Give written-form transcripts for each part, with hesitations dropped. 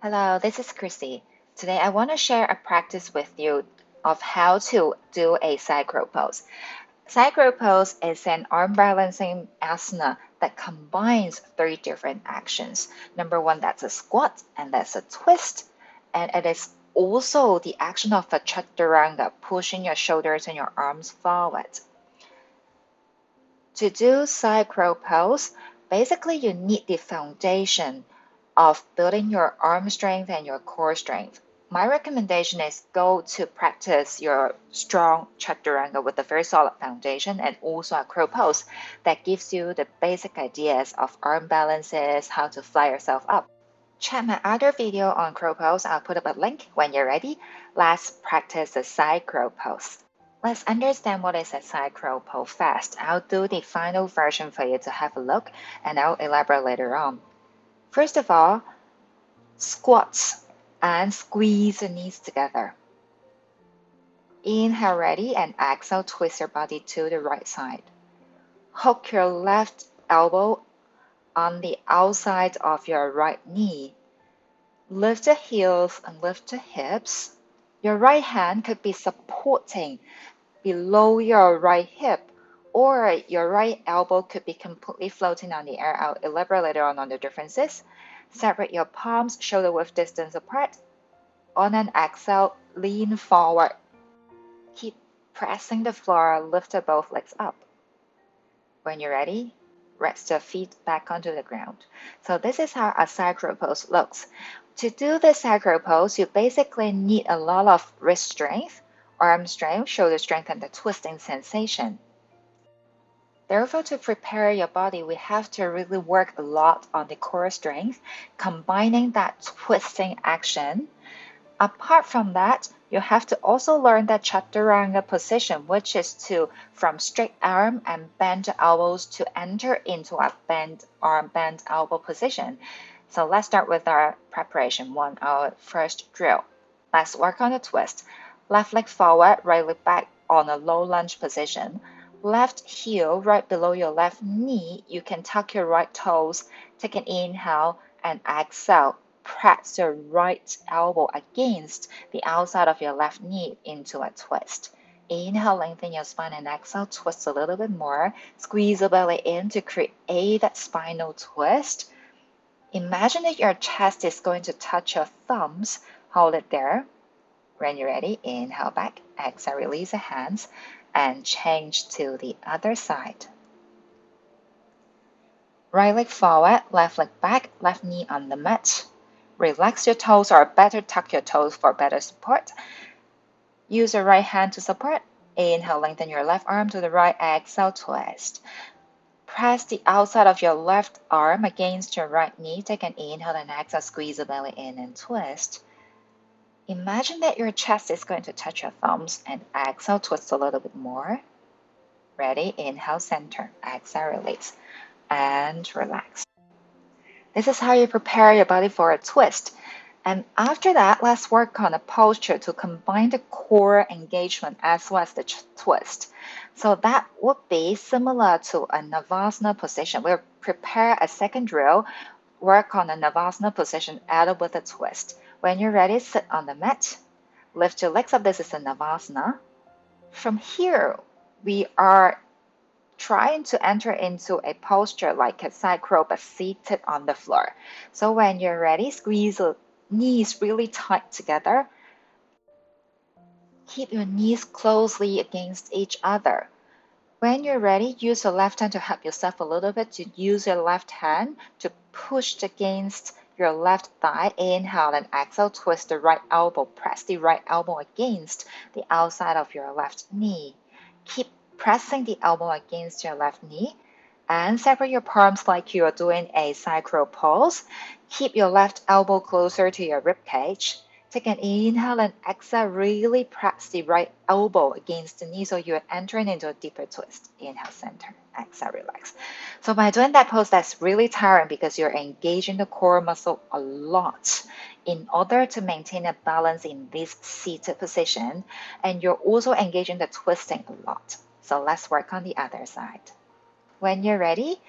Hello, this is Kristy. Today I want to share a practice with you of how to do a side crow pose. Side crow pose is an arm balancing asana that combines three different actions. Number one, that's a squat, and that's a twist, and it is also the action of a chaturanga, pushing your shoulders and your arms forward. To do side crow pose, basically you need the foundation of building your arm strength and your core strength. My recommendation is go to practice your strong chaturanga with a very solid foundation and also a crow pose that gives you the basic ideas of arm balances, how to fly yourself up. Check my other video on crow pose. I'll put up a link when you're ready. Let's practice the side crow pose. Let's understand what is a side crow pose fast. I'll do the final version for you to have a look and I'll elaborate later on. First of all, squats and squeeze the knees together. Inhale ready and exhale, twist your body to the right side. Hook your left elbow on the outside of your right knee. Lift the heels and lift the hips. Your right hand could be supporting below your right hip, or your right elbow could be completely floating on the air. I'll elaborate later on the differences. Separate your palms shoulder width distance apart. On an exhale, lean forward. Keep pressing the floor, lift both legs up. When you're ready, rest your feet back onto the ground. So this is how a side crow pose looks. To do the side crow pose, you basically need a lot of wrist strength, arm strength, shoulder strength, and the twisting sensation. Therefore, to prepare your body, we have to really work a lot on the core strength, combining that twisting action. Apart from that, you have to also learn that Chaturanga position, which is to from straight arm and bend elbows to enter into a bend arm, bend elbow position. So let's start with our preparation one, our first drill. Let's work on the twist. Left leg forward, right leg back on a low lunge position. Left heel right below your left knee. You can tuck your right toes, take an inhale and exhale. Press your right elbow against the outside of your left knee into a twist. Inhale, lengthen your spine and exhale, twist a little bit more. Squeeze the belly in to create that spinal twist. Imagine that your chest is going to touch your thumbs. Hold it there. When you're ready, inhale back, exhale, release the hands, and change to the other side. Right leg forward, left leg back, left knee on the mat. Relax your toes or better tuck your toes for better support. Use your right hand to support. Inhale, lengthen your left arm to the right, exhale, twist. Press the outside of your left arm against your right knee. Take an inhale and exhale, squeeze the belly in and twist. Imagine that your chest is going to touch your thumbs and exhale, twist a little bit more. Ready? Inhale, center, exhale, release, and relax. This is how you prepare your body for a twist. And after that, let's work on a posture to combine the core engagement as well as the twist. So that would be similar to a Navasana position. We'll prepare a second drill, work on a Navasana position added with a twist. When you're ready, sit on the mat, lift your legs up. This is a Navasana. From here, we are trying to enter into a posture like a side crow but seated on the floor. So when you're ready, squeeze the knees really tight together. Keep your knees closely against each other. When you're ready, use your left hand to help yourself a little bit. To use your left hand to push against your left thigh. Inhale and exhale, twist the right elbow. Press the right elbow against the outside of your left knee. Keep pressing the elbow against your left knee and separate your palms like you are doing a side crow pose. Keep your left elbow closer to your rib cage. Take an inhale and exhale. Really press the right elbow against the knee so you're entering into a deeper twist. Inhale, center, exhale, relax. So by doing that pose, that's really tiring because you're engaging the core muscle a lot in order to maintain a balance in this seated position. And you're also engaging the twisting a lot. So let's work on the other side. When you're ready,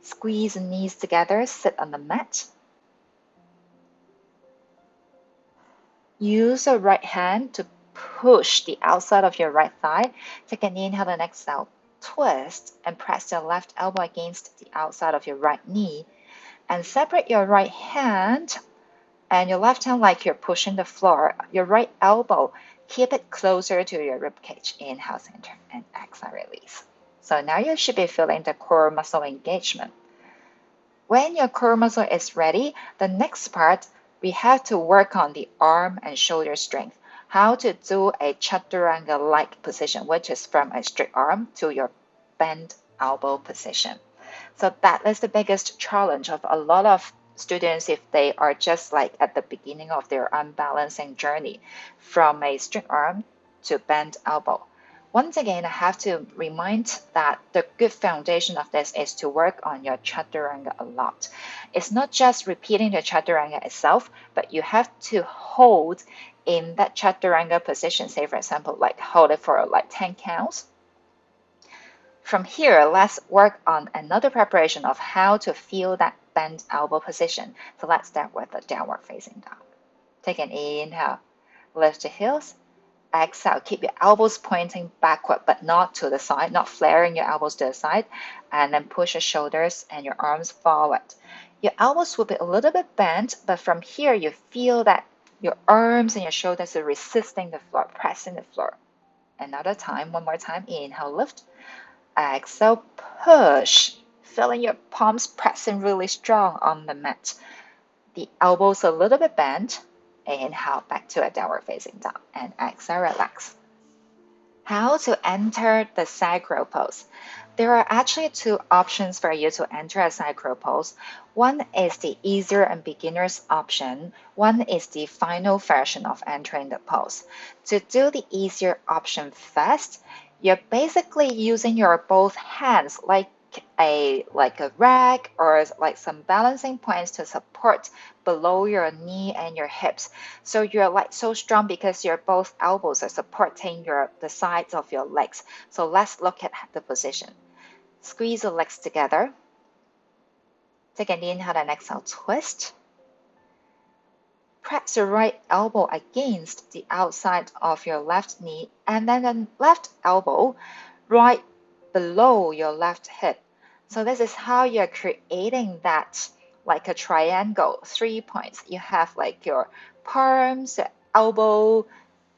squeeze the knees together, sit on the mat. Use the right hand to push the outside of your right thigh. Take an inhale and exhale. Twist and press your left elbow against the outside of your right knee. And separate your right hand and your left hand like you're pushing the floor. Your right elbow, keep it closer to your rib cage. Inhale, center, and exhale, release. So now you should be feeling the core muscle engagement. When your core muscle is ready, the next part, we have to work on the arm and shoulder strength. How to do a chaturanga-like position, which is from a straight arm to your bent elbow position. So that is the biggest challenge of a lot of students if they are just like at the beginning of their unbalancing journey from a straight arm to bent elbow. Once again, I have to remind that the good foundation of this is to work on your chaturanga a lot. It's not just repeating the chaturanga itself, but you have to hold in that chaturanga position. Say, for example, like hold it for like 10 counts. From here, let's work on another preparation of how to feel that bent elbow position. So let's start with the downward facing dog. Take an inhale, lift the heels. Exhale, keep your elbows pointing backward, but not to the side, not flaring your elbows to the side. And then push your shoulders and your arms forward. Your elbows will be a little bit bent, but from here, you feel that your arms and your shoulders are resisting the floor, pressing the floor. Another time, one more time, inhale, lift. Exhale, push. Feeling your palms pressing really strong on the mat. The elbows a little bit bent. Inhale, back to a downward facing dog. And exhale, relax. How to enter the side crow pose. There are actually two options for you to enter a side crow pose. One is the easier and beginner's option. One is the final version of entering the pose. To do the easier option first, you're basically using your both hands like a rack or like some balancing points to support below your knee and your hips. So you're like so strong because your both elbows are supporting the sides of your legs. So let's look at the position. Squeeze the legs together. Take an inhale and exhale, twist. Press your right elbow against the outside of your left knee and then the left elbow right below your left hip. So this is how you're creating that like a triangle, 3 points. You have like your palms, your elbow,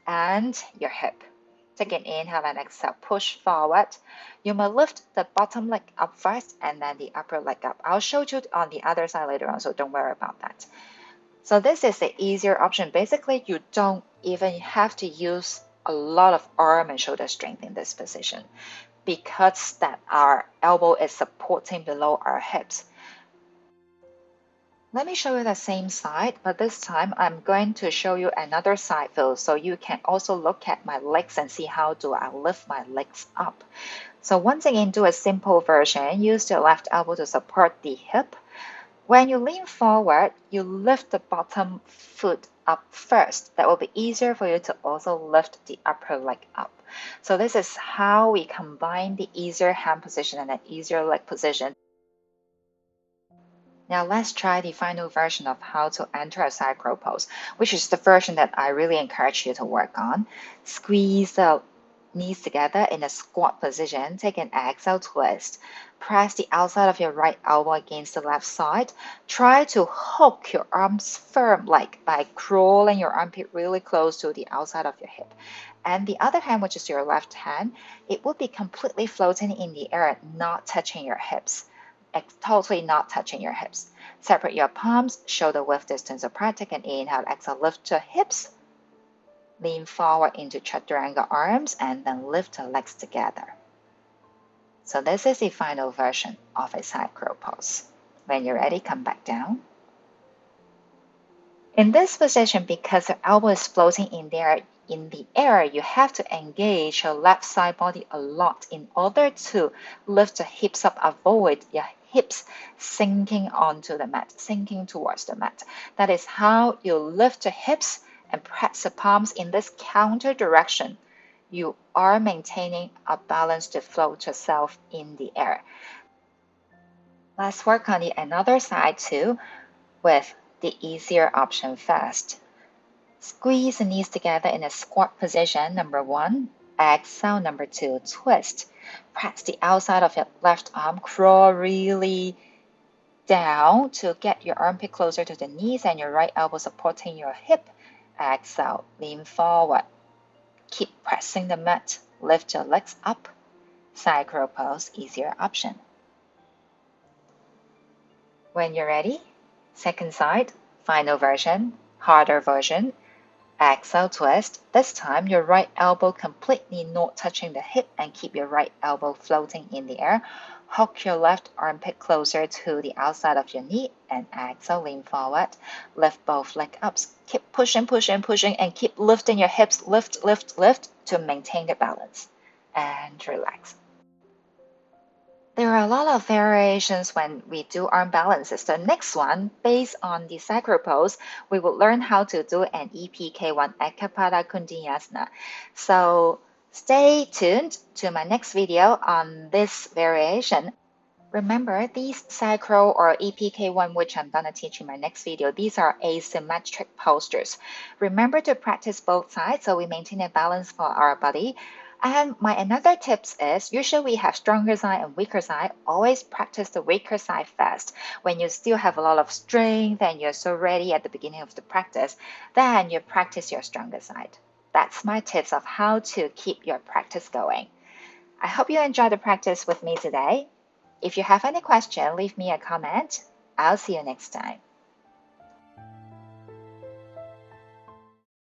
and your hip. Take an inhale and exhale, push forward. You may lift the bottom leg up first and then the upper leg up. I'll show you on the other side later on, so don't worry about that. So this is the easier option. Basically, you don't even have to use a lot of arm and shoulder strength in this position because that our elbow is supporting below our hips. Let me show you the same side, but this time I'm going to show you another side view so you can also look at my legs and see how do I lift my legs up. So once again, do a simple version. Use your left elbow to support the hip. When you lean forward, you lift the bottom foot up first. That will be easier for you to also lift the upper leg up. So this is how we combine the easier hand position and an easier leg position. Now let's try the final version of how to enter a side crow pose, which is the version that I really encourage you to work on. Squeeze the knees together in a squat position. Take an exhale, twist. Press the outside of your right elbow against the left side. Try to hook your arms firm, like by crawling your armpit really close to the outside of your hip. And the other hand, which is your left hand, it will be completely floating in the air, not touching your hips. Totally not touching your hips. Separate your palms, shoulder width distance apart. Take an inhale, exhale, lift your hips. Lean forward into chaturanga arms and then lift the legs together. So this is the final version of a side crow pose. When you're ready, come back down. In this position, because the elbow is floating in the air, you have to engage your left side body a lot in order to lift the hips up, avoid your hips sinking onto the mat, sinking towards the mat. That is how you lift the hips and press the palms in this counter direction. You are maintaining a balance to float yourself in the air. Let's work on the another side too with the easier option first. Squeeze the knees together in a squat position, number 1. Exhale, number 2, twist. Press the outside of your left arm, crawl really down to get your armpit closer to the knees and your right elbow supporting your hip. Exhale, lean forward. Keep pressing the mat. Lift your legs up. Side crow pose, easier option. When you're ready, second side, final version, harder version. Exhale, twist. This time, your right elbow completely not touching the hip and keep your right elbow floating in the air. Hook your left armpit closer to the outside of your knee and exhale, lean forward. Lift both legs up. Keep pushing, pushing, pushing, and keep lifting your hips. Lift, lift, lift to maintain the balance. And relax. There are a lot of variations when we do arm balances. The next one, based on the sacral pose, we will learn how to do an EPK1 Ekapada Kundiyasana. So stay tuned to my next video on this variation. Remember, these sacral or EPK1, which I'm going to teach in my next video, these are asymmetric postures. Remember to practice both sides so we maintain a balance for our body. And my another tips is, usually we have stronger side and weaker side. Always practice the weaker side first. When you still have a lot of strength and you're so ready at the beginning of the practice, then you practice your stronger side. That's my tips of how to keep your practice going. I hope you enjoyed the practice with me today. If you have any question, leave me a comment. I'll see you next time.